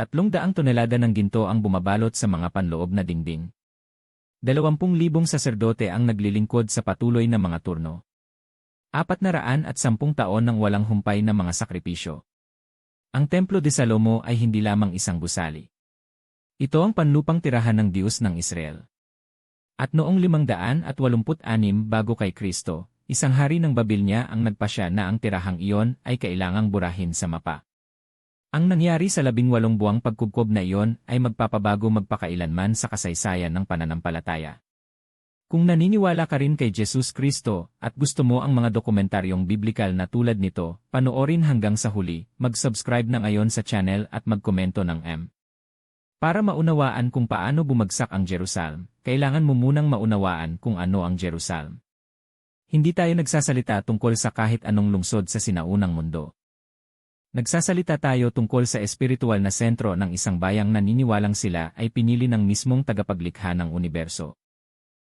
300 tonelada ng ginto ang bumabalot sa mga panloob na dingding. 20,000 saserdote ang naglilingkod sa patuloy na mga turno. 410 taon ng walang humpay na mga sakripisyo. Ang Templo de Salomo ay hindi lamang isang gusali. Ito ang panlupang tirahan ng Diyos ng Israel. At noong 586 bago kay Kristo, isang hari ng Babilnya ang nagpasya na ang tirahang iyon ay kailangang burahin sa mapa. Ang nangyari sa 18 buwang pagkubkob na iyon ay magpapabago magpakailanman sa kasaysayan ng pananampalataya. Kung naniniwala ka rin kay Jesus Kristo at gusto mo ang mga dokumentaryong biblikal na tulad nito, panoorin hanggang sa huli, mag-subscribe na ngayon sa channel at magkomento ng M. Para maunawaan kung paano bumagsak ang Jerusalem, kailangan mo munang maunawaan kung ano ang Jerusalem. Hindi tayo nagsasalita tungkol sa kahit anong lungsod sa sinaunang mundo. Nagsasalita tayo tungkol sa espiritual na sentro ng isang bayang naniniwalang sila ay pinili ng mismong tagapaglikha ng universo.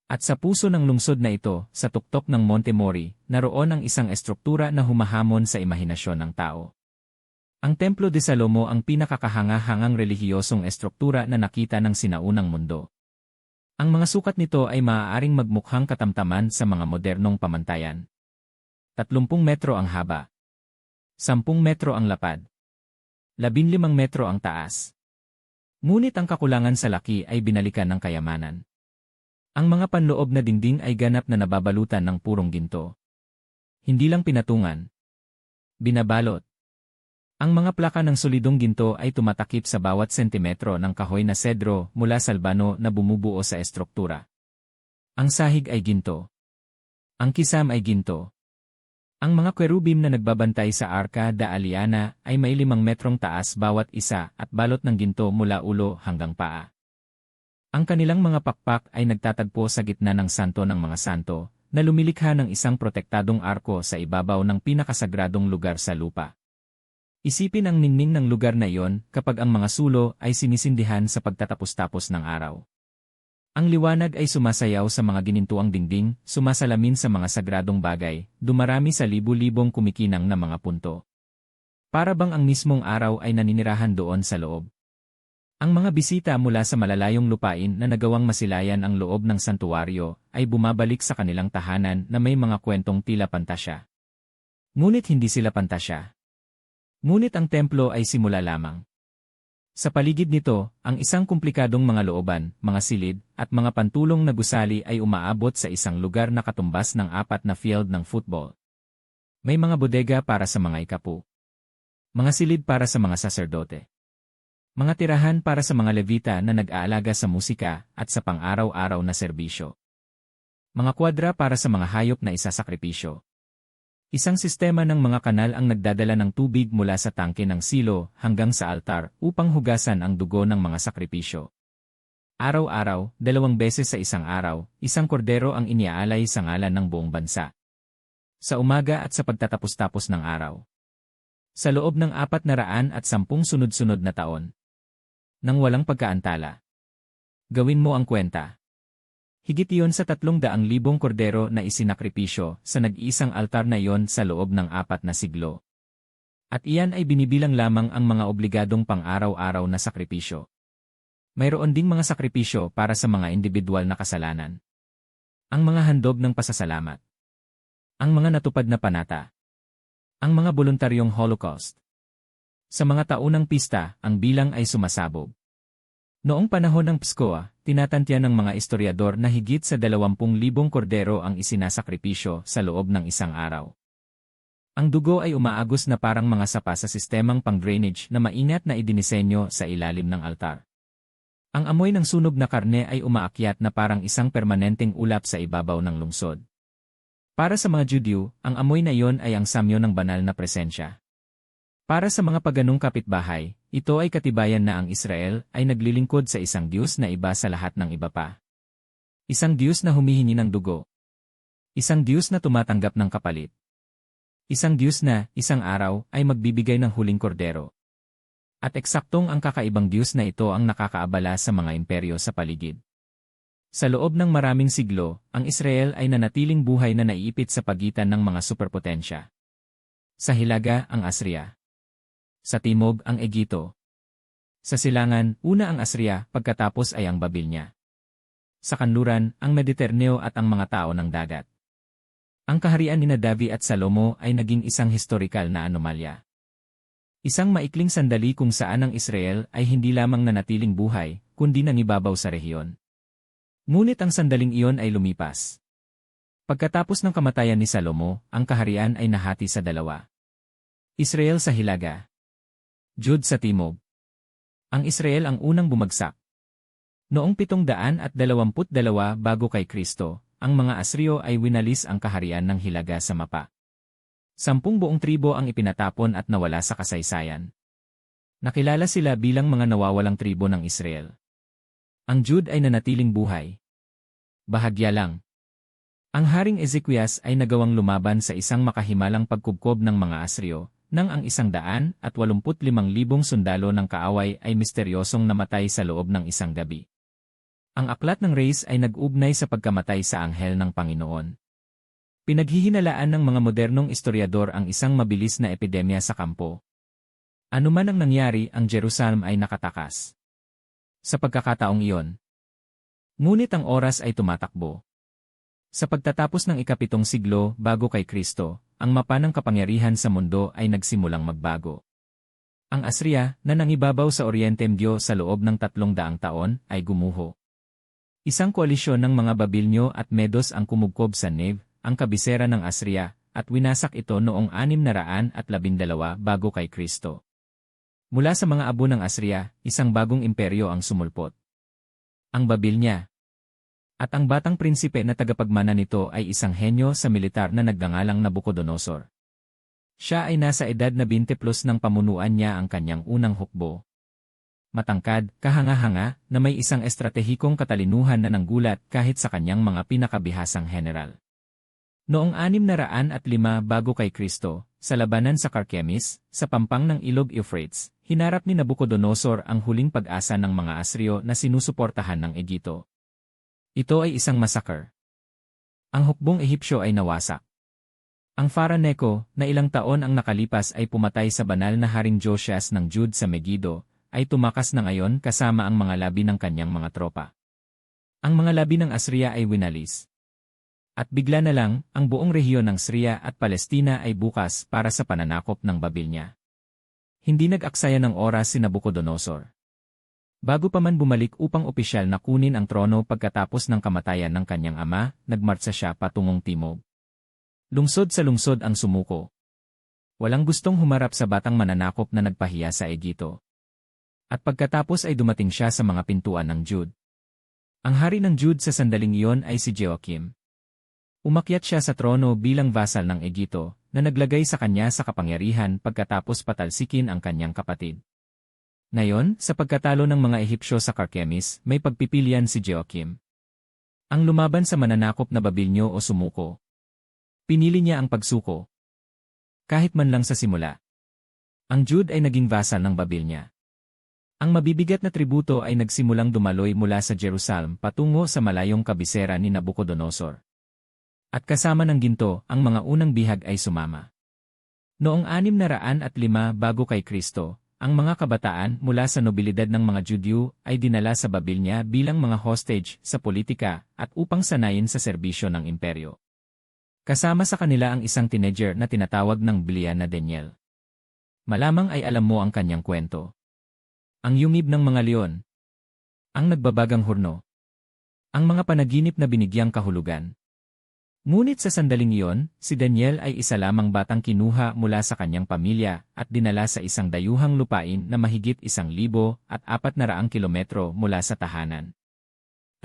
At sa puso ng lungsod na ito, sa tuktok ng Monte Mori, naroon ang isang estruktura na humahamon sa imahinasyon ng tao. Ang Templo de Salomo ang pinakakahanga-hangang relihiyosong estruktura na nakita ng sinaunang mundo. Ang mga sukat nito ay maaaring magmukhang katamtaman sa mga modernong pamantayan. 30 metro ang haba. 10 metro ang lapad. 15 metro ang taas. Ngunit ang kakulangan sa laki ay binalikan ng kayamanan. Ang mga panloob na dingding ay ganap na nababalutan ng purong ginto. Hindi lang pinatungan. Binabalot. Ang mga plaka ng solidong ginto ay tumatakip sa bawat sentimetro ng kahoy na sedro mula sa albano na bumubuo sa estruktura. Ang sahig ay ginto. Ang kisam ay ginto. Ang mga kerubim na nagbabantay sa Arka da Aliana ay may 5 metrong taas bawat isa at balot ng ginto mula ulo hanggang paa. Ang kanilang mga pakpak ay nagtatagpo sa gitna ng santo ng mga santo, na lumilikha ng isang protektadong arko sa ibabaw ng pinakasagradong lugar sa lupa. Isipin ang ningning ng lugar na iyon kapag ang mga sulo ay sinisindihan sa pagtatapos-tapos ng araw. Ang liwanag ay sumasayaw sa mga ginintuang dingding, sumasalamin sa mga sagradong bagay, dumarami sa libu-libong kumikinang na mga punto. Para bang ang mismong araw ay naninirahan doon sa loob. Ang mga bisita mula sa malalayong lupain na nagawang masilayan ang loob ng santuwaryo ay bumabalik sa kanilang tahanan na may mga kwentong tila pantasya. Ngunit hindi sila pantasya. Ngunit ang templo ay simula lamang. Sa paligid nito, ang isang komplikadong mga looban, mga silid, at mga pantulong na gusali ay umaabot sa isang lugar na katumbas ng 4 na field ng football. May mga bodega para sa mga ikapu. Mga silid para sa mga saserdote. Mga tirahan para sa mga levita na nag-aalaga sa musika at sa pang-araw-araw na serbisyo. Mga kwadra para sa mga hayop na isasakripisyo. Isang sistema ng mga kanal ang nagdadala ng tubig mula sa tangke ng silo hanggang sa altar upang hugasan ang dugo ng mga sakripisyo. Araw-araw, 2 beses sa isang araw, isang kordero ang iniaalay sa ngalan ng buong bansa. Sa umaga at sa pagtatapos-tapos ng araw. Sa loob ng 410 sunod-sunod na taon. Nang walang pagkaantala. Gawin mo ang kwenta. Higit iyon sa 300,000 kordero na isinakripisyo sa nag-iisang altar na iyon sa loob ng 4 na siglo. At iyan ay binibilang lamang ang mga obligadong pang-araw-araw na sakripisyo. Mayroon ding mga sakripisyo para sa mga individual na kasalanan. Ang mga handog ng pasasalamat. Ang mga natupad na panata. Ang mga voluntaryong Holocaust. Sa mga taunang pista, ang bilang ay sumasabog. Noong panahon ng Pasko, tinatantya ng mga historiador na higit sa 20,000 kordero ang isinasakripisyo sa loob ng isang araw. Ang dugo ay umaagos na parang mga sapa sa sistemang pang-drainage na maingat na idinisenyo sa ilalim ng altar. Ang amoy ng sunog na karne ay umaakyat na parang isang permanenteng ulap sa ibabaw ng lungsod. Para sa mga Judyo, ang amoy na iyon ay ang samyo ng banal na presensya. Para sa mga paganong kapitbahay, ito ay katibayan na ang Israel ay naglilingkod sa isang Diyos na iba sa lahat ng iba pa. Isang Diyos na humihingi ng dugo. Isang Diyos na tumatanggap ng kapalit. Isang Diyos na, isang araw, ay magbibigay ng huling kordero. At eksaktong ang kakaibang Diyos na ito ang nakakaabala sa mga imperyo sa paligid. Sa loob ng maraming siglo, ang Israel ay nanatiling buhay na naiipit sa pagitan ng mga superpotensya. Sa hilaga, ang Assyria. Sa timog, ang Egipto. Sa silangan, una ang Asriya, pagkatapos ay ang Babilnya. Sa kanluran, ang Mediterneo at ang mga tao ng dagat. Ang kaharian ni Davi at Salomo ay naging isang historikal na anomalya. Isang maikling sandali kung saan ang Israel ay hindi lamang nanatiling buhay, kundi nangibabaw sa rehiyon. Ngunit ang sandaling iyon ay lumipas. Pagkatapos ng kamatayan ni Salomo, ang kaharian ay nahati sa dalawa. Israel sa hilaga. Jud sa timog. Ang Israel ang unang bumagsak. Noong 722 bago kay Kristo, ang mga Asriyo ay winalis ang kaharian ng hilaga sa mapa. 10 buong tribo ang ipinatapon at nawala sa kasaysayan. Nakilala sila bilang mga nawawalang tribo ng Israel. Ang Jud ay nanatiling buhay. Bahagya lang. Ang Haring Ezekias ay nagawang lumaban sa isang makahimalang pagkubkob ng mga Asriyo, nang ang 185,000 sundalo ng kaaway ay misteryosong namatay sa loob ng isang gabi. Ang aklat ng Reis ay nag-ugnay sa pagkamatay sa anghel ng Panginoon. Pinaghihinalaan ng mga modernong istoryador ang isang mabilis na epidemya sa kampo. Ano man ang nangyari, ang Jerusalem ay nakatakas. Sa pagkakataong iyon. Ngunit ang oras ay tumatakbo. Sa pagtatapos ng ika-7 siglo bago kay Kristo, ang mapa ng kapangyarihan sa mundo ay nagsimulang magbago. Ang Asriya, na nangibabaw sa Oriente Medio sa loob ng 300 taon, ay gumuho. Isang koalisyon ng mga Babilnyo at Medos ang kumugkob sa Nev, ang kabisera ng Asriya, at winasak ito noong 612 bago kay Kristo. Mula sa mga abo ng Asriya, isang bagong imperyo ang sumulpot. Ang Babilnya. At ang batang prinsipe na tagapagmana nito ay isang henyo sa militar na nagngangalang Nabucodonosor. Siya ay nasa edad na 20 plus nang pamunuan niya ang kanyang unang hukbo. Matangkad, kahanga-hanga, na may isang estratehikong katalinuhan na nanggulat kahit sa kanyang mga pinakabihasang general. Noong 605 bago kay Kristo, sa labanan sa Carchemish, sa pampang ng Ilog Euphrates, hinarap ni Nabucodonosor ang huling pag-asa ng mga Asriyo na sinusuportahan ng Egipto. Ito ay isang massacre. Ang hukbong Ehipsyo ay nawasak. Ang Pharaoh Necho, na ilang taon ang nakalipas ay pumatay sa banal na Haring Josias ng Jud sa Megiddo, ay tumakas na ngayon kasama ang mga labi ng kanyang mga tropa. Ang mga labi ng Asriya ay winalis. At bigla na lang, ang buong rehiyon ng Syria at Palestina ay bukas para sa pananakop ng Babilnya. Hindi nag-aksaya ng oras si Nabucodonosor. Bago pa man bumalik upang opisyal na kunin ang trono pagkatapos ng kamatayan ng kanyang ama, nagmartsa siya patungong timog. Lungsod sa lungsod ang sumuko. Walang gustong humarap sa batang mananakop na nagpahiya sa Egipto. At pagkatapos ay dumating siya sa mga pintuan ng Jud. Ang hari ng Jud sa sandaling iyon ay si Jehoiakim. Umakyat siya sa trono bilang vasal ng Egipto, na naglagay sa kanya sa kapangyarihan pagkatapos patalsikin ang kanyang kapatid. Ngayon, sa pagkatalo ng mga Ehipsyo sa Carchemish, may pagpipilian si Jehoiakim. Ang lumaban sa mananakop na Babilnyo o sumuko. Pinili niya ang pagsuko. Kahit man lang sa simula. Ang Jud ay naging vasal ng Babilnya. Ang mabibigat na tributo ay nagsimulang dumaloy mula sa Jerusalem patungo sa malayong kabisera ni Nabucodonosor. At kasama ng ginto, ang mga unang bihag ay sumama. Noong 605 bago kay Kristo, ang mga kabataan mula sa nobilidad ng mga Judyo ay dinala sa Babilnya bilang mga hostage sa politika at upang sanayin sa serbisyo ng imperyo. Kasama sa kanila ang isang teenager na tinatawag ng Blia na Daniel. Malamang ay alam mo ang kanyang kwento. Ang yungib ng mga leon. Ang nagbabagang hurno. Ang mga panaginip na binigyang kahulugan. Ngunit sa sandaling iyon, si Daniel ay isa lamang batang kinuha mula sa kanyang pamilya at dinala sa isang dayuhang lupain na mahigit 1,400 kilometro mula sa tahanan.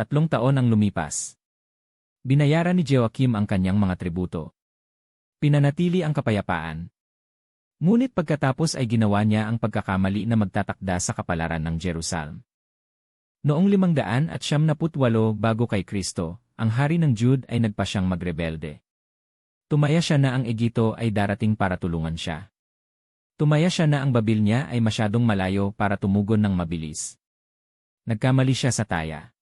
3 taon ang lumipas. Binayaran ni Jehoiakim ang kanyang mga tributo. Pinanatili ang kapayapaan. Ngunit pagkatapos ay ginawa niya ang pagkakamali na magtatakda sa kapalaran ng Jerusalem. Noong 578 bago kay Kristo, ang hari ng Jud ay nagpasyang magrebelde. Tumaya siya na ang Egipto ay darating para tulungan siya. Tumaya siya na ang Babilnya ay masyadong malayo para tumugon ng mabilis. Nagkamali siya sa taya.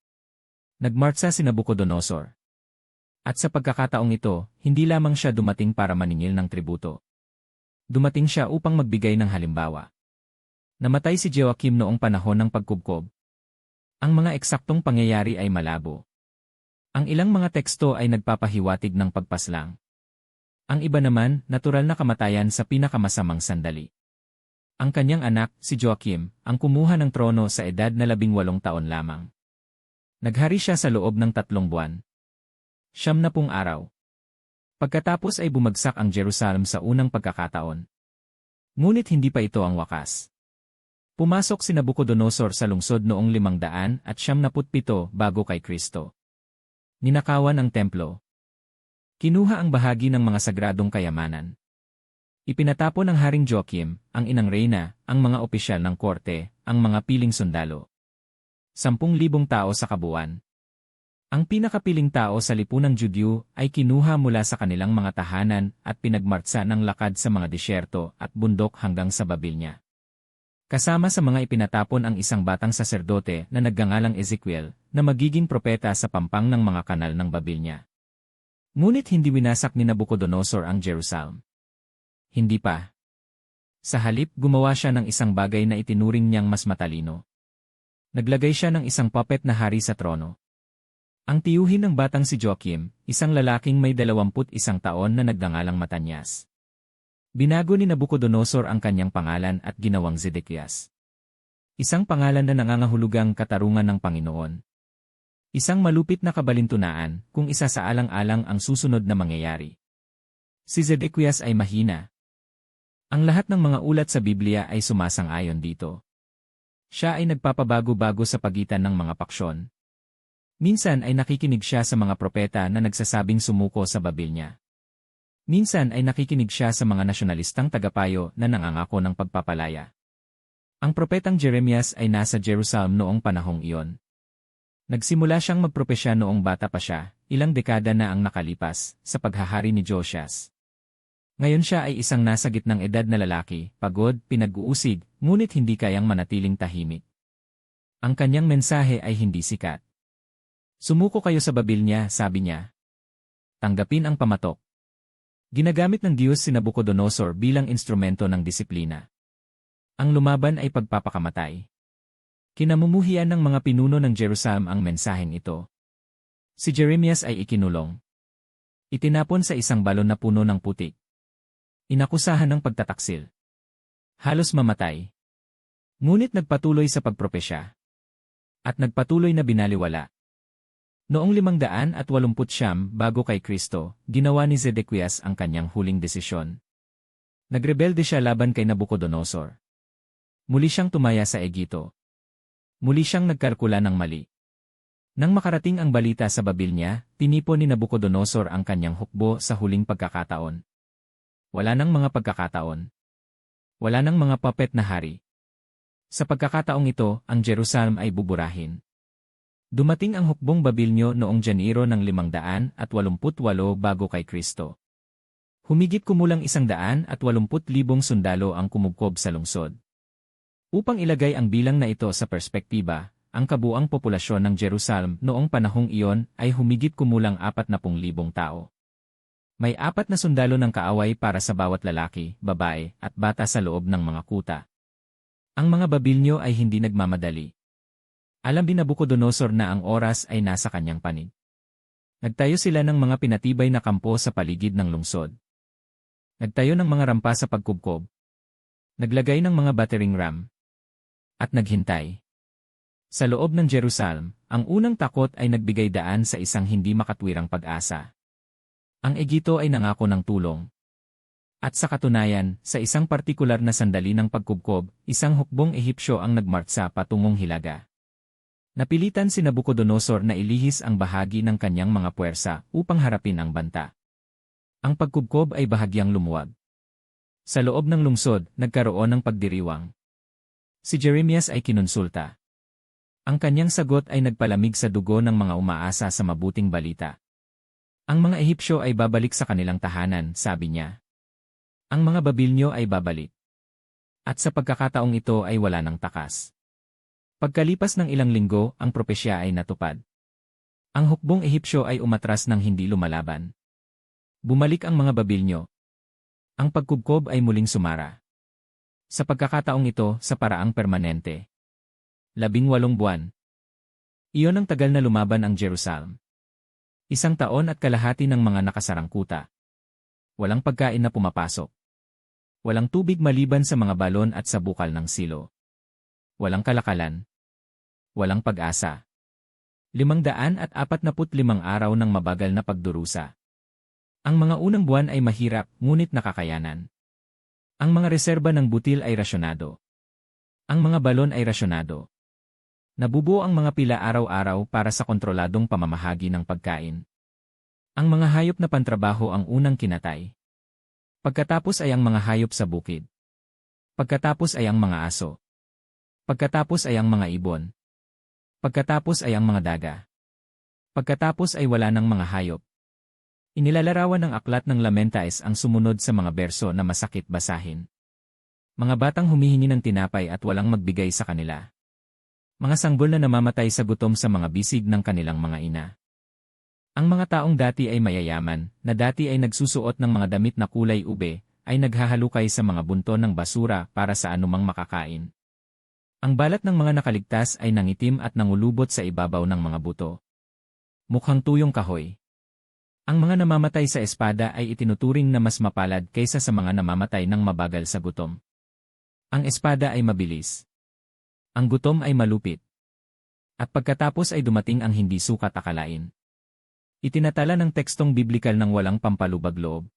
Nagmartsa si Nabucodonosor. At sa pagkakataong ito, hindi lamang siya dumating para maningil ng tributo. Dumating siya upang magbigay ng halimbawa. Namatay si Joachim noong panahon ng pagkubkob. Ang mga eksaktong pangyayari ay malabo. Ang ilang mga teksto ay nagpapahiwatig ng pagpaslang. Ang iba naman, natural na kamatayan sa pinakamasamang sandali. Ang kanyang anak, si Joachim, ang kumuha ng trono sa edad na 18 taon lamang. Naghari siya sa loob ng 3 buwan. 90 araw. Pagkatapos ay bumagsak ang Jerusalem sa unang pagkakataon. Ngunit hindi pa ito ang wakas. Pumasok si Nabucodonosor sa lungsod noong 597 bago kay Kristo. Ninakawan ang templo. Kinuha ang bahagi ng mga sagradong kayamanan. Ipinatapon ng Haring Joachim, ang inang reyna, ang mga opisyal ng korte, ang mga piling sundalo. 10,000 tao sa kabuuan. Ang pinakapiling tao sa lipunang Judyo ay kinuha mula sa kanilang mga tahanan at pinagmartsa ng lakad sa mga disyerto at bundok hanggang sa Babilnya. Kasama sa mga ipinatapon ang isang batang saserdote na nagngangalang Ezekiel na magiging propeta sa pampang ng mga kanal ng Babilnya. Ngunit hindi winasak ni Nabucodonosor ang Jerusalem. Hindi pa. Sa halip, gumawa siya ng isang bagay na itinuring niyang mas matalino. Naglagay siya ng isang puppet na hari sa trono. Ang tiyuhin ng batang si Joachim, isang lalaking may 21 taon na nagngangalang Matanias. Binago ni Nabucodonosor ang kanyang pangalan at ginawang Zedekias. Isang pangalan na nangangahulugang katarungan ng Panginoon. Isang malupit na kabalintunaan kung isa sa alang-alang ang susunod na mangyayari. Si Zedekias ay mahina. Ang lahat ng mga ulat sa Biblia ay sumasang-ayon dito. Siya ay nagpapabago-bago sa pagitan ng mga paksyon. Minsan ay nakikinig siya sa mga propeta na nagsasabing sumuko sa Babilnya. Minsan ay nakikinig siya sa mga nasyonalistang tagapayo na nangangako ng pagpapalaya. Ang propetang Jeremias ay nasa Jerusalem noong panahong iyon. Nagsimula siyang magpropesya noong bata pa siya, ilang dekada na ang nakalipas, sa paghahari ni Josias. Ngayon siya ay isang nasa gitnang edad na lalaki, pagod, pinag-uusig, ngunit hindi kayang manatiling tahimik. Ang kanyang mensahe ay hindi sikat. Sumuko kayo sa Babilnya, sabi niya. Tanggapin ang pamatok. Ginagamit ng Diyos si Nabucodonosor bilang instrumento ng disiplina. Ang lumaban ay pagpapakamatay. Kinamumuhian ng mga pinuno ng Jerusalem ang mensaheng ito. Si Jeremias ay ikinulong. Itinapon sa isang balon na puno ng putik. Inakusahan ng pagtataksil. Halos mamatay. Ngunit nagpatuloy sa pagpropesya. At nagpatuloy na binaliwala. Noong 589 bago kay Kristo, ginawa ni Zedekias ang kanyang huling desisyon. Nagrebelde siya laban kay Nabucodonosor. Muli siyang tumaya sa Egipto. Muli siyang nagkalkula ng mali. Nang makarating ang balita sa Babilnya, tinipon ni Nabucodonosor ang kanyang hukbo sa huling pagkakataon. Wala nang mga pagkakataon. Wala nang mga puppet na hari. Sa pagkakataong ito, ang Jerusalem ay buburahin. Dumating ang hukbong Babilnyo noong Janiro ng 588 bago kay Kristo. Humigit kumulang 180,000 sundalo ang kumubkob sa lungsod. Upang ilagay ang bilang na ito sa perspektiba, ang kabuang populasyon ng Jerusalem noong panahong iyon ay humigit kumulang 40,000 tao. May 4 na sundalo ng kaaway para sa bawat lalaki, babae, at bata sa loob ng mga kuta. Ang mga Babilnyo ay hindi nagmamadali. Alam din Nabucodonosor na ang oras ay nasa kanyang panig. Nagtayo sila ng mga pinatibay na kampo sa paligid ng lungsod. Nagtayo ng mga rampa sa pagkubkob. Naglagay ng mga battering ram. At naghintay. Sa loob ng Jerusalem, ang unang takot ay nagbigay daan sa isang hindi makatwirang pag-asa. Ang Egipto ay nangako ng tulong. At sa katunayan, sa isang partikular na sandali ng pagkubkob, isang hukbong Ehipsyo ang nagmartsa patungong Hilaga. Napilitan si Nabucodonosor na ilihis ang bahagi ng kanyang mga puwersa upang harapin ang banta. Ang pagkubkob ay bahagyang lumuwag. Sa loob ng lungsod, nagkaroon ng pagdiriwang. Si Jeremias ay kinonsulta. Ang kanyang sagot ay nagpalamig sa dugo ng mga umaasa sa mabuting balita. Ang mga Ehipsyo ay babalik sa kanilang tahanan, sabi niya. Ang mga Babilnyo ay babalik. At sa pagkakataong ito ay wala ng takas. Pagkalipas ng ilang linggo, ang propesya ay natupad. Ang hukbong Ehipsyo ay umatras ng hindi lumalaban. Bumalik ang mga Babilnyo. Ang pagkubkob ay muling sumara. Sa pagkakataong ito, sa paraang permanente. 18 buwan. Iyon ang tagal na lumaban ang Jerusalem. 1 taon at kalahati ng mga nakasarang kuta. Walang pagkain na pumapasok. Walang tubig maliban sa mga balon at sa bukal ng silo. Walang kalakalan. Walang pag-asa. 545 araw ng mabagal na pagdurusa. Ang mga unang buwan ay mahirap, ngunit nakakayanan. Ang mga reserba ng butil ay rasyonado. Ang mga balon ay rasyonado. Nabubuo ang mga pila araw-araw para sa kontroladong pamamahagi ng pagkain. Ang mga hayop na pantrabaho ang unang kinatay. Pagkatapos ay ang mga hayop sa bukid. Pagkatapos ay ang mga aso. Pagkatapos ay ang mga ibon. Pagkatapos ay ang mga daga. Pagkatapos ay wala ng mga hayop. Inilalarawan ng aklat ng Lamentaes ang sumunod sa mga berso na masakit basahin. Mga batang humihingi ng tinapay at walang magbigay sa kanila. Mga sanggol na namamatay sa gutom sa mga bisig ng kanilang mga ina. Ang mga taong dati ay mayayaman, na dati ay nagsusuot ng mga damit na kulay ube, ay naghahalukay sa mga bunto ng basura para sa anumang makakain. Ang balat ng mga nakaligtas ay nangitim at nangulubot sa ibabaw ng mga buto. Mukhang tuyong kahoy. Ang mga namamatay sa espada ay itinuturing na mas mapalad kaysa sa mga namamatay ng mabagal sa gutom. Ang espada ay mabilis. Ang gutom ay malupit. At pagkatapos ay dumating ang hindi sukat akalain. Itinatala ng tekstong biblikal ng walang pampalubag loob.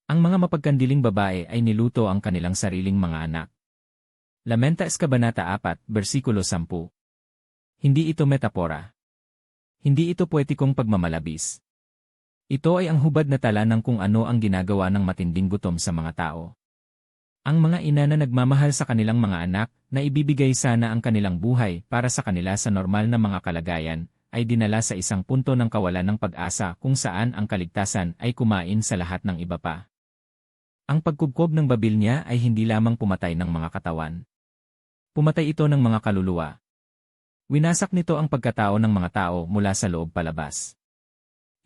Ang mga mapagkandiling babae ay niluto ang kanilang sariling mga anak. Lamentaes Kabanata 4, versikulo 10. Hindi ito metapora. Hindi ito poetikong pagmamalabis. Ito ay ang hubad na tala ng kung ano ang ginagawa ng matinding gutom sa mga tao. Ang mga ina na nagmamahal sa kanilang mga anak, na ibibigay sana ang kanilang buhay para sa kanila sa normal na mga kalagayan, ay dinala sa isang punto ng kawalan ng pag-asa kung saan ang kaligtasan ay kumain sa lahat ng iba pa. Ang pagkubkob ng Babilnya ay hindi lamang pumatay ng mga katawan. Pumatay ito ng mga kaluluwa. Winasak nito ang pagkatao ng mga tao mula sa loob palabas.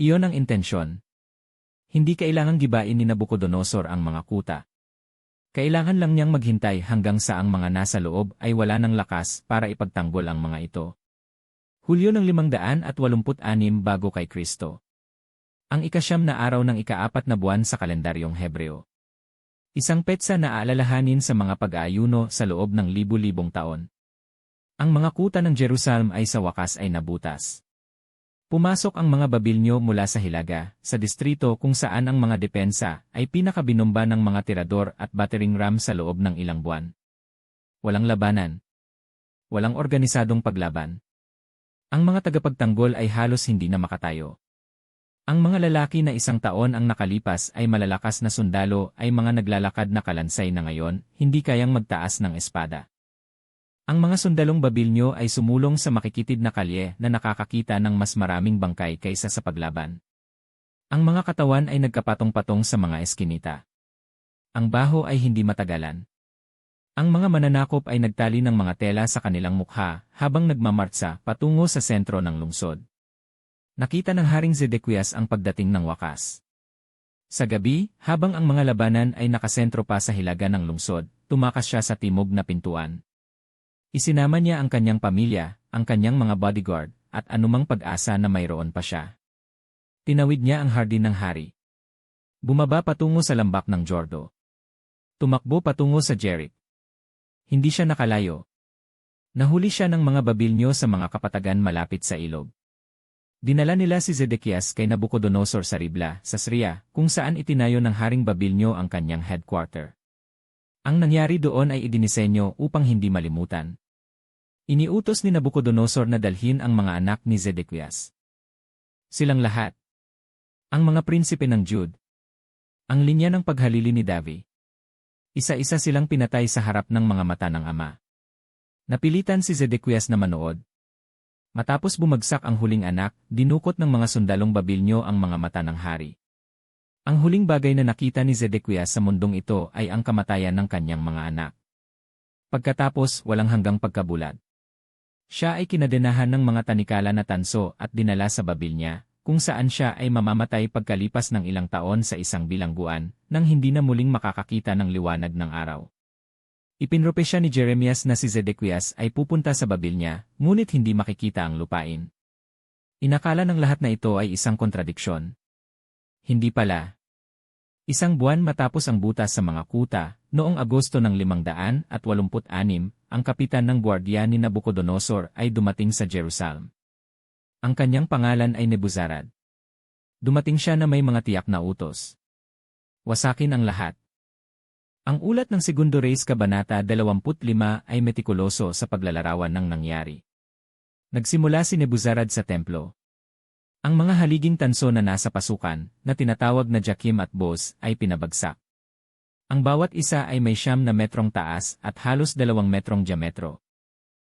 Iyon ang intensyon. Hindi kailangang gibain ni Nabucodonosor ang mga kuta. Kailangan lang niyang maghintay hanggang sa ang mga nasa loob ay wala ng lakas para ipagtanggol ang mga ito. Hulyo ng 586 bago kay Kristo. Ang ika-9 na araw ng ika-4 na buwan sa kalendaryong Hebreo. Isang petsa na aalalahanin sa mga pag-aayuno sa loob ng libu-libong taon. Ang mga kuta ng Jerusalem ay sa wakas ay nabutas. Pumasok ang mga Babilnyo mula sa hilaga, sa distrito kung saan ang mga depensa ay pinakabinomba ng mga tirador at battering ram sa loob ng ilang buwan. Walang labanan. Walang organisadong paglaban. Ang mga tagapagtanggol ay halos hindi na makatayo. Ang mga lalaki na 1 taon ang nakalipas ay malalakas na sundalo ay mga naglalakad na kalansay na ngayon, hindi kayang magtaas ng espada. Ang mga sundalong Babilnyo ay sumulong sa makikitid na kalye na nakakakita ng mas maraming bangkay kaysa sa paglaban. Ang mga katawan ay nagkapatong-patong sa mga eskinita. Ang baho ay hindi matagalan. Ang mga mananakop ay nagtali ng mga tela sa kanilang mukha habang nagmamartsa patungo sa sentro ng lungsod. Nakita ng Haring Zedekias ang pagdating ng wakas. Sa gabi, habang ang mga labanan ay nakasentro pa sa hilaga ng lungsod, tumakas siya sa timog na pintuan. Isinama niya ang kanyang pamilya, ang kanyang mga bodyguard, at anumang pag-asa na mayroon pa siya. Tinawid niya ang hardin ng hari. Bumaba patungo sa lambak ng Jordo. Tumakbo patungo sa Jericho. Hindi siya nakalayo. Nahuli siya ng mga Babilnyo sa mga kapatagan malapit sa ilog. Dinala nila si Zedekias kay Nabucodonosor sa Ribla, sa Syria, kung saan itinayo ng Haring Babilnyo ang kanyang headquarter. Ang nangyari doon ay idinisenyo upang hindi malimutan. Iniutos ni Nabucodonosor na dalhin ang mga anak ni Zedekias. Silang lahat. Ang mga prinsipe ng Jude. Ang linya ng paghalili ni Davi. Isa-isa silang pinatay sa harap ng mga mata ng ama. Napilitan si Zedekias na manood. Matapos bumagsak ang huling anak, dinukot ng mga sundalong Babilnyo ang mga mata ng hari. Ang huling bagay na nakita ni Zedekias sa mundong ito ay ang kamatayan ng kanyang mga anak. Pagkatapos, walang hanggang pagkabulag. Siya ay kinadenahan ng mga tanikala na tanso at dinala sa Babilnya, kung saan siya ay mamamatay pagkalipas ng ilang taon sa isang bilangguan, nang hindi na muling makakakita ng liwanag ng araw. Ipinropesya ni Jeremias na si Zedekias ay pupunta sa Babilnya, ngunit hindi makikita ang lupain. Inakala ng lahat na ito ay isang kontradiksyon. Hindi pala. Isang buwan matapos ang butas sa mga kuta, noong Agosto ng 586, ang kapitan ng gwardiya ni Nabucodonosor ay dumating sa Jerusalem. Ang kanyang pangalan ay Nebuzarad. Dumating siya na may mga tiyak na utos. Wasakin ang lahat. Ang ulat ng Segundo Reyes Kabanata 25 ay metikuloso sa paglalarawan ng nangyari. Nagsimula si Nebuzarad sa templo. Ang mga haliging tanso na nasa pasukan, na tinatawag na Jakim at Boz, ay pinabagsak. Ang bawat isa ay may 9 na metrong taas at halos 2 metrong diametro.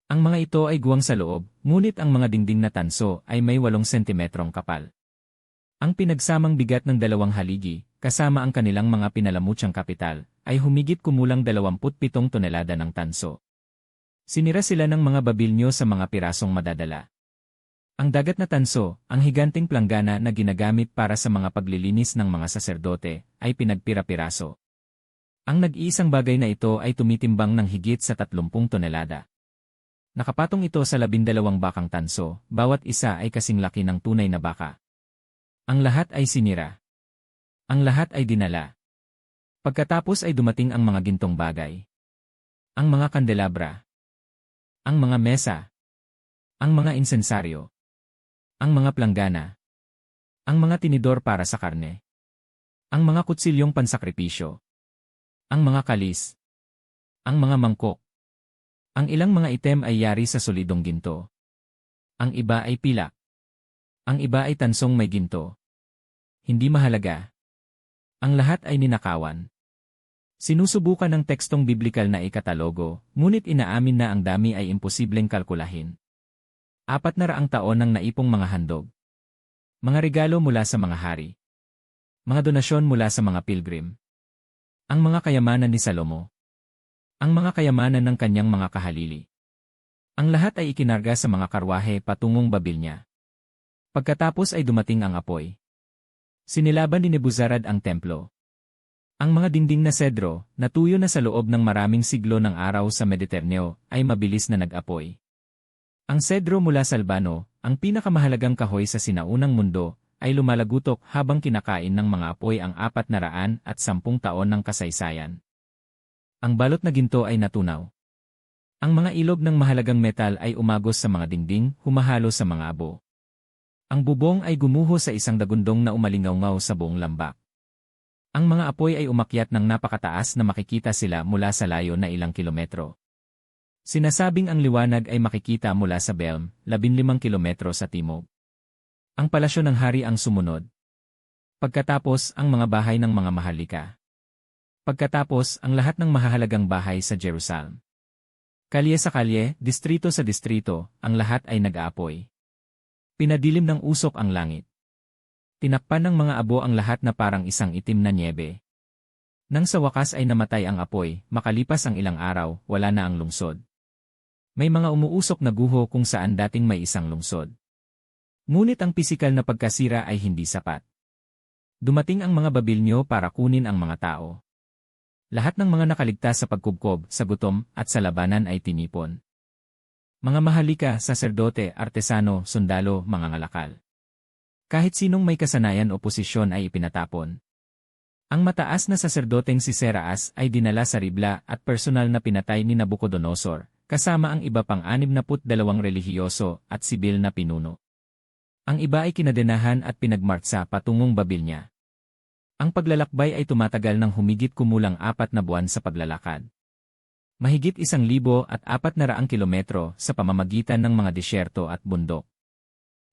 Ang mga ito ay guwang sa loob, ngunit ang mga dingding na tanso ay may 8 sentimetrong kapal. Ang pinagsamang bigat ng 2 haligi, kasama ang kanilang mga pinalamutyang kapital, ay humigit kumulang 27 tonelada ng tanso. Sinira sila ng mga Babilnyo sa mga pirasong madadala. Ang dagat na tanso, ang higanting planggana na ginagamit para sa mga paglilinis ng mga saserdote, ay pinagpira-piraso. Ang nag-iisang bagay na ito ay tumitimbang ng higit sa 30 tonelada. Nakapatong ito sa 12 bakang tanso, bawat isa ay kasing laki ng tunay na baka. Ang lahat ay sinira. Ang lahat ay dinala. Pagkatapos ay dumating ang mga gintong bagay. Ang mga kandelabra. Ang mga mesa. Ang mga insensaryo. Ang mga planggana. Ang mga tinidor para sa karne. Ang mga kutsilyong pansakripisyo. Ang mga kalis. Ang mga mangkok. Ang ilang mga item ay yari sa solidong ginto. Ang iba ay pilak. Ang iba ay tansong may ginto. Hindi mahalaga. Ang lahat ay ninakawan. Sinusubukan ng tekstong biblikal na ikatalogo, ngunit inaamin na ang dami ay imposibleng kalkulahin. 400 taon ng naipong mga handog. Mga regalo mula sa mga hari. Mga donasyon mula sa mga pilgrim. Ang mga kayamanan ni Salomo. Ang mga kayamanan ng kanyang mga kahalili. Ang lahat ay ikinarga sa mga karwahe patungong Babilnya. Pagkatapos ay dumating ang apoy. Sinilaban ni Nebuzarad ang templo. Ang mga dingding na sedro, na tuyo na sa loob ng maraming siglo ng araw sa Mediteraneo, ay mabilis na nag-apoy. Ang sedro mula sa Albano, ang pinakamahalagang kahoy sa sinaunang mundo, ay lumalagutok habang kinakain ng mga apoy ang 410 taon ng kasaysayan. Ang balot na ginto ay natunaw. Ang mga ilog ng mahalagang metal ay umagos sa mga dingding, humahalo sa mga abo. Ang bubong ay gumuho sa isang dagundong na umalingaw-ngaw sa buong lambak. Ang mga apoy ay umakyat ng napakataas na makikita sila mula sa layo na ilang kilometro. Sinasabing ang liwanag ay makikita mula sa Belm, 15 kilometro sa timog. Ang palasyo ng hari ang sumunod. Pagkatapos ang mga bahay ng mga mahalika. Pagkatapos ang lahat ng mahahalagang bahay sa Jerusalem. Kalye sa kalye, distrito sa distrito, ang lahat ay nag-aapoy. Pinadilim ng usok ang langit. Tinakpan ng mga abo ang lahat na parang isang itim na nyebe. Nang sa wakas ay namatay ang apoy, makalipas ang ilang araw, wala na ang lungsod. May mga umuusok na guho kung saan dating may isang lungsod. Ngunit ang pisikal na pagkasira ay hindi sapat. Dumating ang mga Babilnyo para kunin ang mga tao. Lahat ng mga nakaligtas sa pagkubkob, sa gutom, at sa labanan ay tinipon. Mga mahalika, saserdote, artesano, sundalo, mga ngalakal. Kahit sinong may kasanayan o posisyon ay ipinatapon. Ang mataas na saserdoteng si Seraas ay dinala sa Ribla at personal na pinatay ni Nabucodonosor, kasama ang iba pang 62 relihiyoso at sibil na pinuno. Ang iba ay kinadenahan at pinagmartsa patungong Babilnya. Ang paglalakbay ay tumatagal ng humigit kumulang 4 na buwan sa paglalakad. Mahigit 1,400 kilometro sa pamamagitan ng mga disyerto at bundok.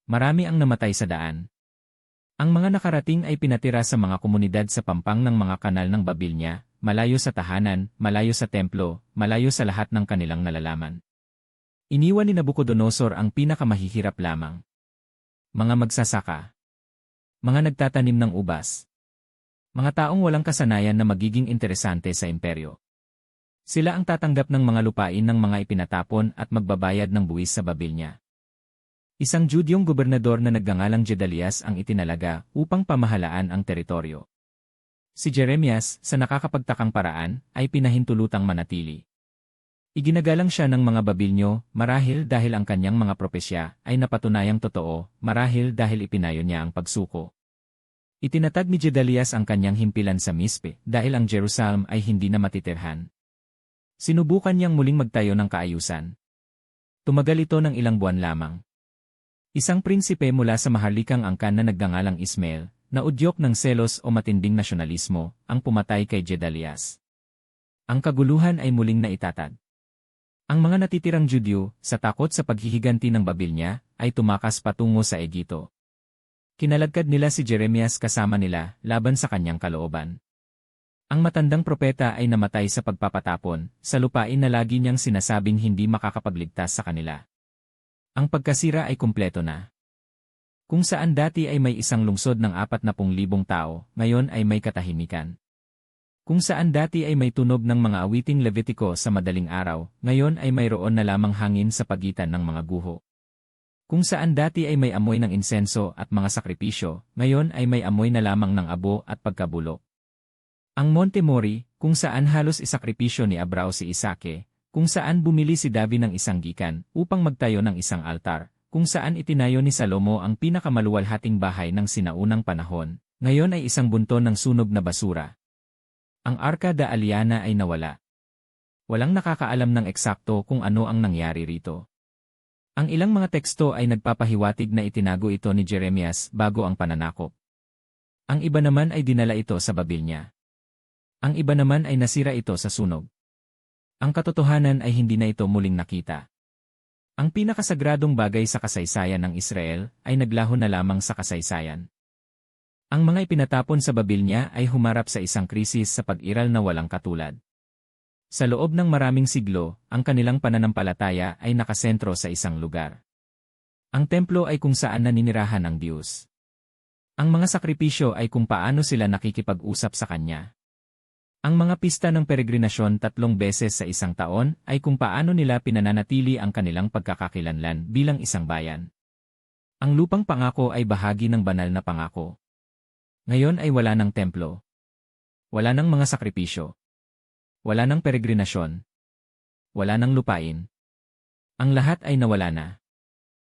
Marami ang namatay sa daan. Ang mga nakarating ay pinatira sa mga komunidad sa pampang ng mga kanal ng Babilnya, malayo sa tahanan, malayo sa templo, malayo sa lahat ng kanilang nalalaman. Iniwan ni Nabucodonosor ang pinakamahihirap lamang. Mga magsasaka. Mga nagtatanim ng ubas. Mga taong walang kasanayan na magiging interesante sa imperyo. Sila ang tatanggap ng mga lupain ng mga ipinatapon at magbabayad ng buwis sa Babilnya. Isang Judyong gobernador na nagngangalang Gedalias ang itinalaga upang pamahalaan ang teritoryo. Si Jeremias, sa nakakapagtakang paraan, ay pinahintulutang manatili. Iginagalang siya ng mga Babilyo, marahil dahil ang kanyang mga propesya ay napatunayang totoo, marahil dahil ipinayo niya ang pagsuko. Itinatag ni Gedalias ang kanyang himpilan sa Mispe dahil ang Jerusalem ay hindi na matitirhan. Sinubukan niyang muling magtayo ng kaayusan. Tumagal ito ng ilang buwan lamang. Isang prinsipe mula sa maharlikang angkan na nagngangalang Ismael, na udyok ng selos o matinding nasyonalismo, ang pumatay kay Gedalias. Ang kaguluhan ay muling naitatag. Ang mga natitirang Judyo, sa takot sa paghihiganti ng Babilya, ay tumakas patungo sa Egipto. Kinaladkad nila si Jeremias kasama nila, laban sa kanyang kalooban. Ang matandang propeta ay namatay sa pagpapatapon, sa lupain na lagi niyang sinasabing hindi makakapagligtas sa kanila. Ang pagkasira ay kumpleto na. Kung saan dati ay may isang lungsod ng 40,000 tao, ngayon ay may katahimikan. Kung saan dati ay may tunog ng mga awiting Levitiko sa madaling araw, ngayon ay mayroon na lamang hangin sa pagitan ng mga guho. Kung saan dati ay may amoy ng insenso at mga sakripisyo, ngayon ay may amoy na lamang ng abo at pagkabulok. Ang Monte Mori, kung saan halos isakripisyo ni Abrao si Isake, kung saan bumili si David ng isang gikan upang magtayo ng isang altar, kung saan itinayo ni Salomo ang pinakamaluwalhating bahay ng sinaunang panahon, ngayon ay isang bunton ng sunog na basura. Ang Arka da Aliana ay nawala. Walang nakakaalam ng eksakto kung ano ang nangyari rito. Ang ilang mga teksto ay nagpapahiwatig na itinago ito ni Jeremias bago ang pananakop. Ang iba naman ay dinala ito sa Babilya. Ang iba naman ay nasira ito sa sunog. Ang katotohanan ay hindi na ito muling nakita. Ang pinakasagradong bagay sa kasaysayan ng Israel ay naglaho na lamang sa kasaysayan. Ang mga ipinatapon sa Babilya ay humarap sa isang krisis sa pag-iral na walang katulad. Sa loob ng maraming siglo, ang kanilang pananampalataya ay nakasentro sa isang lugar. Ang templo ay kung saan naninirahan ang Diyos. Ang mga sakripisyo ay kung paano sila nakikipag-usap sa Kanya. Ang mga pista ng peregrinasyon 3 beses sa isang taon ay kung paano nila pinananatili ang kanilang pagkakakilanlan bilang isang bayan. Ang lupang pangako ay bahagi ng banal na pangako. Ngayon ay wala ng templo. Wala ng mga sakripisyo. Wala ng peregrinasyon. Wala ng lupain. Ang lahat ay nawala na.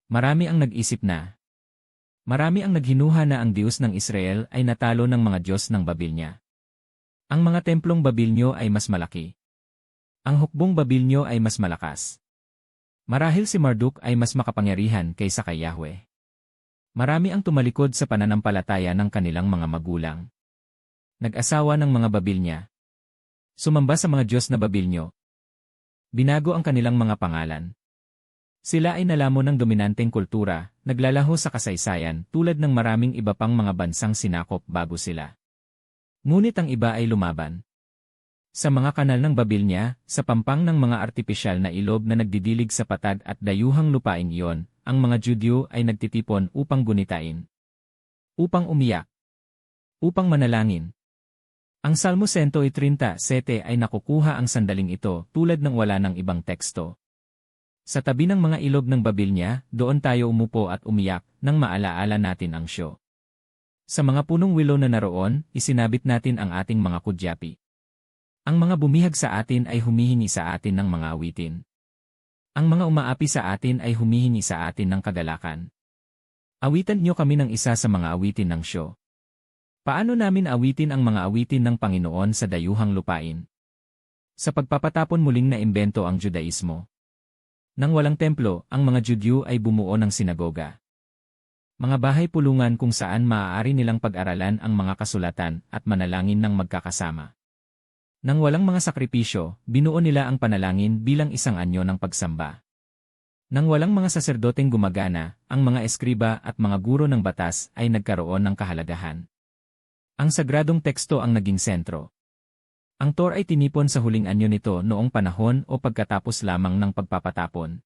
Marami ang nag-isip na. Marami ang naghinuha na ang Diyos ng Israel ay natalo ng mga Diyos ng Babilya. Ang mga templong Babilyo ay mas malaki. Ang hukbong Babilyo ay mas malakas. Marahil si Marduk ay mas makapangyarihan kaysa kay Yahweh. Marami ang tumalikod sa pananampalataya ng kanilang mga magulang. Nag-asawa ng mga Babilya. Sumamba sa mga Diyos na Babilyo. Binago ang kanilang mga pangalan. Sila ay nalamon ng dominanteng kultura, naglalaho sa kasaysayan tulad ng maraming iba pang mga bansang sinakop bago sila. Ngunit ang iba ay lumaban. Sa mga kanal ng Babilya, sa pampang ng mga artipisyal na ilog na nagdidilig sa patag at dayuhang lupain iyon, ang mga Judyo ay nagtitipon upang gunitain. Upang umiyak. Upang manalangin. Ang Salmo 137 ay nakukuha ang sandaling ito tulad ng wala ng ibang teksto. Sa tabi ng mga ilog ng Babilya, doon tayo umupo at umiyak nang maalaala natin ang Syo. Sa mga punong willow na naroon, isinabit natin ang ating mga kudyapi. Ang mga bumihag sa atin ay humihingi sa atin ng mga awitin. Ang mga umaapi sa atin ay humihingi sa atin ng kagalakan. Awitan niyo kami ng isa sa mga awitin ng Syo. Paano namin awitin ang mga awitin ng Panginoon sa dayuhang lupain? Sa pagpapatapon muling naimbento ang Judaismo. Nang walang templo, ang mga Judyo ay bumuo ng sinagoga. Mga bahay pulungan kung saan maaari nilang pag-aralan ang mga kasulatan at manalangin ng magkakasama. Nang walang mga sakripisyo, binuo nila ang panalangin bilang isang anyo ng pagsamba. Nang walang mga saserdoteng gumagana, ang mga eskriba at mga guro ng batas ay nagkaroon ng kahalagahan. Ang sagradong teksto ang naging sentro. Ang Torah ay tinipon sa huling anyo nito noong panahon o pagkatapos lamang ng pagpapatapon.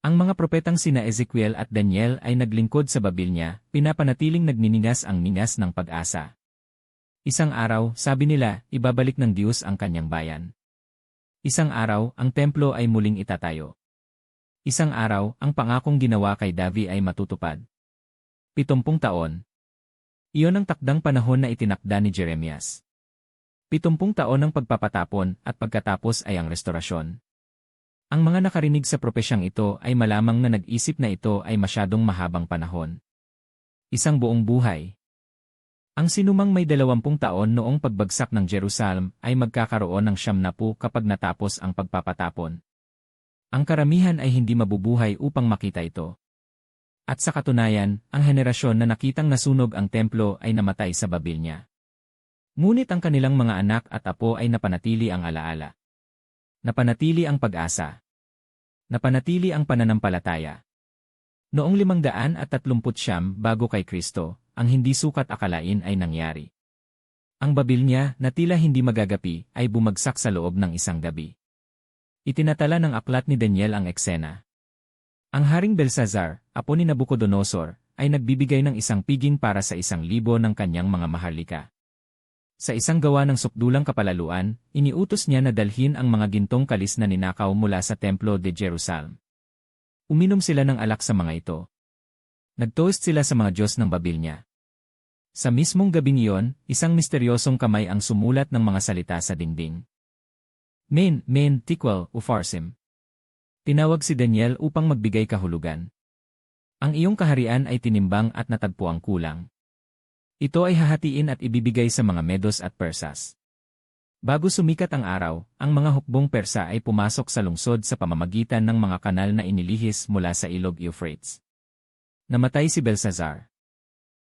Ang mga propetang sina Ezekiel at Daniel ay naglingkod sa Babilya, pinapanatiling nagniningas ang ningas ng pag-asa. Isang araw, sabi nila, ibabalik ng Diyos ang kanyang bayan. Isang araw, ang templo ay muling itatayo. Isang araw, ang pangakong ginawa kay David ay matutupad. 70 taon. Iyon ang takdang panahon na itinakda ni Jeremias. 70 taon ng pagpapatapon at pagkatapos ay ang restorasyon. Ang mga nakarinig sa propesyang ito ay malamang na nag-isip na ito ay masyadong mahabang panahon. Isang buong buhay. Ang sinumang may 20 taon noong pagbagsak ng Jerusalem ay magkakaroon ng 70 kapag natapos ang pagpapatapon. Ang karamihan ay hindi mabubuhay upang makita ito. At sa katunayan, ang henerasyon na nakitang nasunog ang templo ay namatay sa Babilnya. Ngunit ang kanilang mga anak at apo ay napanatili ang alaala. Napanatili ang pag-asa. Napanatili ang pananampalataya. Noong 539 bago kay Kristo, ang hindi sukat akalain ay nangyari. Ang Babilnya na tila hindi magagapi ay bumagsak sa loob ng isang gabi. Itinatala ng aklat ni Daniel ang eksena. Ang Haring Belshazzar, apo ni Nabucodonosor, ay nagbibigay ng isang piging para sa 1,000 ng kanyang mga maharlika. Sa isang gawa ng sukdulang kapalaluan, iniutos niya na dalhin ang mga gintong kalis na ninakaw mula sa Templo de Jerusalem. Uminom sila ng alak sa mga ito. Nagtoast sila sa mga Diyos ng Babilnya. Sa mismong gabing iyon, isang misteryosong kamay ang sumulat ng mga salita sa dingding. Men, tikwal, ufarsim. Tinawag si Daniel upang magbigay kahulugan. Ang iyong kaharian ay tinimbang at natagpo ang kulang. Ito ay hahatiin at ibibigay sa mga Medos at Persas. Bago sumikat ang araw, ang mga hukbong Persa ay pumasok sa lungsod sa pamamagitan ng mga kanal na inilihis mula sa ilog Euphrates. Namatay si Belshazzar.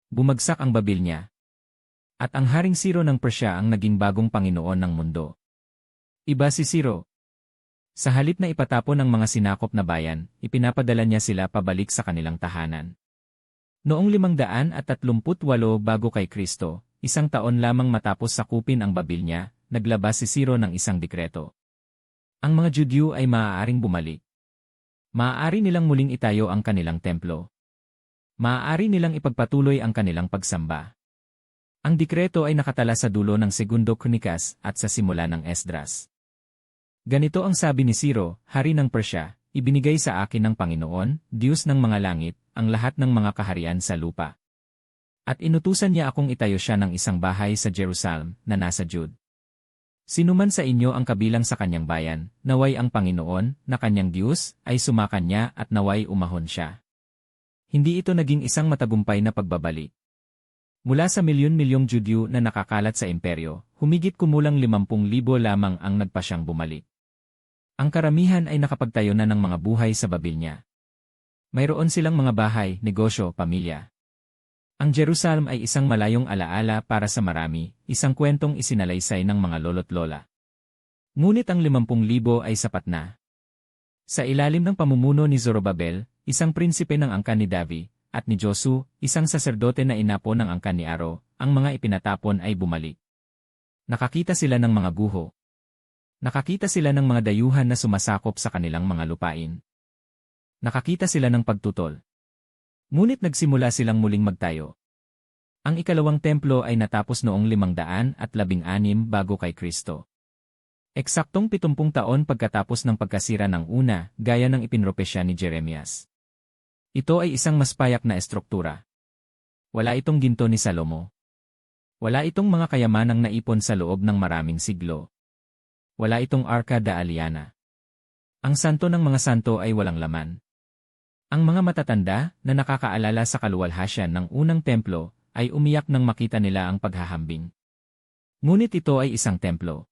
Bumagsak ang Babilnya. At ang Haring Ciro ng Persya ang naging bagong Panginoon ng mundo. Iba si Ciro. Sa halip na ipatapon ang mga sinakop na bayan, ipinapadala niya sila pabalik sa kanilang tahanan. Noong 538 bago kay Kristo, 1 taon lamang matapos sakupin ang Babilnya, naglabas si Ciro ng isang dekreto. Ang mga Judyo ay maaaring bumalik. Maaari nilang muling itayo ang kanilang templo. Maaari nilang ipagpatuloy ang kanilang pagsamba. Ang dekreto ay nakatala sa dulo ng Segundo Kronikas at sa simula ng Esdras. Ganito ang sabi ni Ciro, hari ng Persya, ibinigay sa akin ng Panginoon, Diyos ng mga langit, ang lahat ng mga kaharian sa lupa. At inutusan niya akong itayo siya ng isang bahay sa Jerusalem na nasa Jude. Sinuman sa inyo ang kabilang sa kanyang bayan, naway ang Panginoon, na kanyang Diyos, ay sumakan niya at naway umahon siya. Hindi ito naging isang matagumpay na pagbabalik. Mula sa milyon-milyong Judyo na nakakalat sa imperyo, humigit kumulang 50,000 lamang ang nagpasyang bumalik. Ang karamihan ay nakapagtayo na ng mga buhay sa Babilnya. Mayroon silang mga bahay, negosyo, pamilya. Ang Jerusalem ay isang malayong alaala para sa marami, isang kwentong isinalaysay ng mga lolo't lola. Ngunit ang 50,000 ay sapat na. Sa ilalim ng pamumuno ni Zorobabel, isang prinsipe ng angkan ni Davi, at ni Josu, isang saserdote na inapo ng angkan ni Aro, ang mga ipinatapon ay bumalik. Nakakita sila ng mga guho. Nakakita sila ng mga dayuhan na sumasakop sa kanilang mga lupain. Nakakita sila ng pagtutol. Ngunit nagsimula silang muling magtayo. Ang ikalawang templo ay natapos noong 516 bago kay Kristo. Eksaktong 70 taon pagkatapos ng pagkasira ng una, gaya ng ipinropesya ni Jeremias. Ito ay isang mas payak na estruktura. Wala itong ginto ni Salomo. Wala itong mga kayamanang naipon sa loob ng maraming siglo. Wala itong Arca da Aliana. Ang santo ng mga santo ay walang laman. Ang mga matatanda na nakakaalala sa kaluwalhasyan ng unang templo ay umiyak nang makita nila ang paghahambing. Ngunit ito ay isang templo.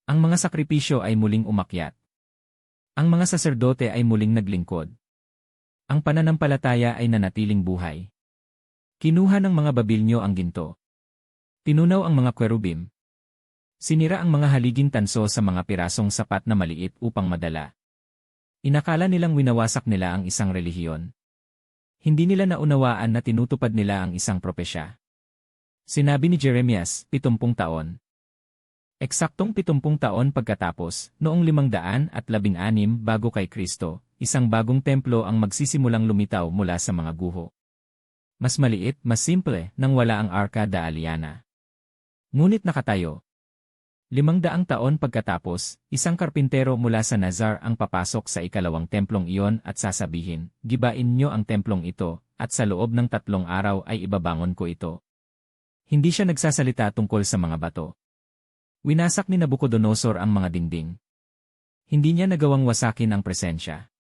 Ang mga sakripisyo ay muling umakyat. Ang mga saserdote ay muling naglingkod. Ang pananampalataya ay nanatiling buhay. Kinuha ng mga Babilyo ang ginto. Tinunaw ang mga kwerubim. Sinira ang mga haliging tanso sa mga pirasong sapat na maliit upang madala. Inakala nilang winawasak nila ang isang relihiyon. Hindi nila naunawaan na tinutupad nila ang isang propesya. Sinabi ni Jeremias, 70 taon. Eksaktong 70 taon pagkatapos, noong 516 bago kay Kristo, isang bagong templo ang magsisimulang lumitaw mula sa mga guho. Mas maliit, mas simple, nang wala ang Arca da Aliana. Ngunit nakatayo. 500 taon pagkatapos, isang karpintero mula sa Nazar ang papasok sa ikalawang templong iyon at sasabihin, gibain niyo ang templong ito, at sa loob ng 3 araw ay ibabangon ko ito. Hindi siya nagsasalita tungkol sa mga bato. Winasak ni Nabucodonosor ang mga dingding. Hindi niya nagawang wasakin ang presensya.